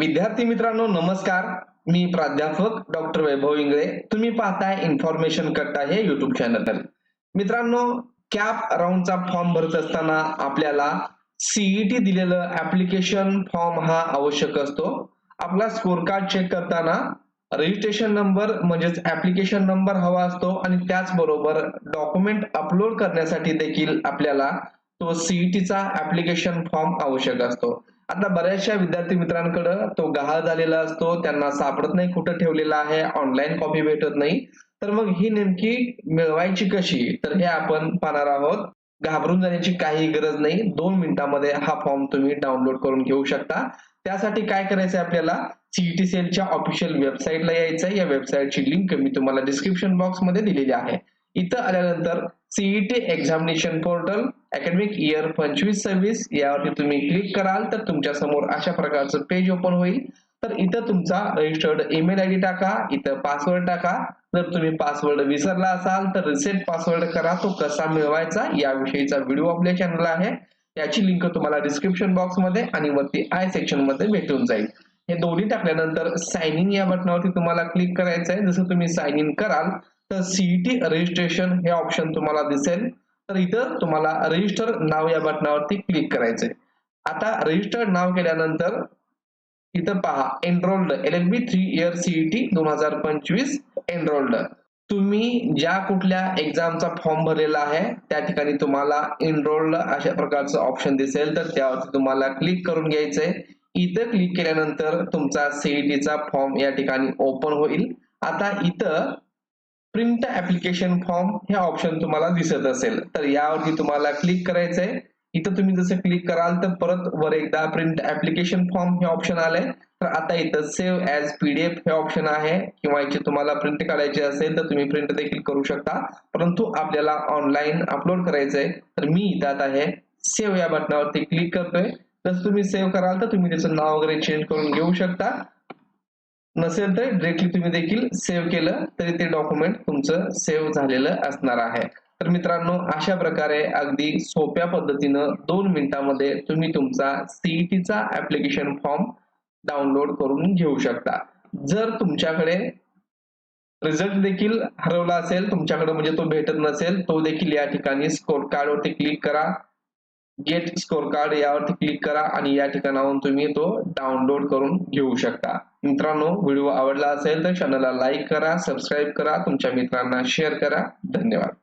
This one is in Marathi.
विद्यार्थी मित्रांनो नमस्कार. मी प्राध्यापक डॉक्टर वैभव इंगळे. तुम्ही पाहताय इन्फॉर्मेशन कट्टा हे YouTube चॅनल. मित्रांनो, कॅप राऊंडचा फॉर्म भरत असताना आपल्याला सीईटी दिलेलं ऍप्लिकेशन फॉर्म हा आवश्यक असतो. आपला स्कोर कार्ड चेक करताना रजिस्ट्रेशन नंबर म्हणजेच ऍप्लिकेशन नंबर हवा असतो आणि त्याचबरोबर डॉक्युमेंट अपलोड करण्यासाठी देखील आपल्याला तो सीईटीचा ऍप्लिकेशन फॉर्म आवश्यक असतो. आता बऱ्याचशा विद्यार्थी मित्रांकडे तो गहाळ झालेला असतो, त्यांना सापडत नाही कुठं ठेवलेला आहे, ऑनलाईन कॉपी भेटत नाही. तर मग ही नेमकी मिळवायची कशी, तर हे आपण पाहणार आहोत. घाबरून जाण्याची काही गरज नाही. 2 मिनिटांमध्ये हा फॉर्म तुम्ही डाउनलोड करून घेऊ शकता. त्यासाठी काय करायचं आपल्याला, सीईटी सेलच्या ऑफिशियल वेबसाईटला यायचं. या वेबसाईटची लिंक मी तुम्हाला डिस्क्रिप्शन बॉक्स मध्ये दिलेली आहे. इथं आल्यानंतर CET examination portal academic year 25-26 यावरती तुम्ही क्लिक कराल तर तुमच्या समोर अशा प्रकारचं पेज ओपन होईल. तर इथं तुमचा रजिस्टर्ड ईमेल आयडी टाका, इथं पासवर्ड टाका. जर तुम्ही पासवर्ड विसरला असाल तर रिसेट पासवर्ड करा. तो कसा मिळवायचा याविषयीचा व्हिडिओ आपल्या चॅनलला आहे. याची लिंक तुम्हाला डिस्क्रिप्शन बॉक्स मध्ये आणि वरती आय सेक्शन मध्ये भेटून जाईल. हे दोन्ही टाकल्यानंतर साइन इन या बटनावरती तुम्हाला क्लिक करायचं आहे. जसं तुम्ही साइन इन कराल तर सीईटी रजिस्ट्रेशन हे ऑप्शन तुम्हाला दिसेल. तर इथं तुम्हाला रजिस्टर नाव या बटनावरती क्लिक करायचंय. आता रजिस्टर्ड नाव केल्यानंतर इथं पहा enrolled LLB 3 year CET 2025 enrolled. तुम्ही ज्या कुठल्या एक्झामचा फॉर्म भरलेला आहे त्या ठिकाणी तुम्हाला एनरोल्ड अशा प्रकारचं ऑप्शन दिसेल. तर त्यावरती तुम्हाला क्लिक करून घ्यायचंय. इथं क्लिक केल्यानंतर तुमचा सीईटीचा फॉर्म या ठिकाणी ओपन होईल. आता इथं प्रिंट ऍप्लिकेशन फॉर्म हे ऑप्शन तुम्हाला दिसत असेल तर यावरती तुम्हाला क्लिक करायचंय. इथं तुम्ही जसं क्लिक कराल तर परत वर एकदा प्रिंट ऍप्लिकेशन फॉर्म हे ऑप्शन आलंय. तर आता इथं सेव्ह ऍज पीडीएफ हे ऑप्शन आहे, किंवा याची तुम्हाला प्रिंट काढायची असेल तर तुम्ही प्रिंट देखील करू शकता, परंतु आपल्याला ऑनलाईन अपलोड करायचंय. तर मी इथं आता हे सेव्ह या बटनावरती क्लिक करतोय. जसं तुम्ही सेव्ह कराल तर तुम्ही त्याचं नाव वगैरे चेंज करून घेऊ शकता. नसेल तर डायरेक्टली तुम्ही देखील सेव्ह केलं तरी ते डॉक्युमेंट तुमचं सेव्ह झालेलं असणार आहे. तर मित्रांनो, अशा प्रकारे अगदी सोप्या पद्धतीनं 2 मिनिटांमध्ये तुम्ही तुमचा सीईटीचा ऍप्लिकेशन फॉर्म डाउनलोड करून घेऊ शकता. जर तुमच्याकडे रिझल्ट देखील हरवला असेल तुमच्याकडे, म्हणजे तो भेटत नसेल, तो देखील या ठिकाणी स्कोर कार्ड वरती क्लिक करा, गेट स्कोर कार्ड यावरती क्लिक करा आणि या ठिकाणाहून तुम्ही तो डाउनलोड करून घेऊ शकता. मित्रांनो, व्हिडिओ आवडला असेल तर चॅनलला लाईक करा, सबस्क्राईब करा, तुमच्या मित्रांना शेअर करा. धन्यवाद.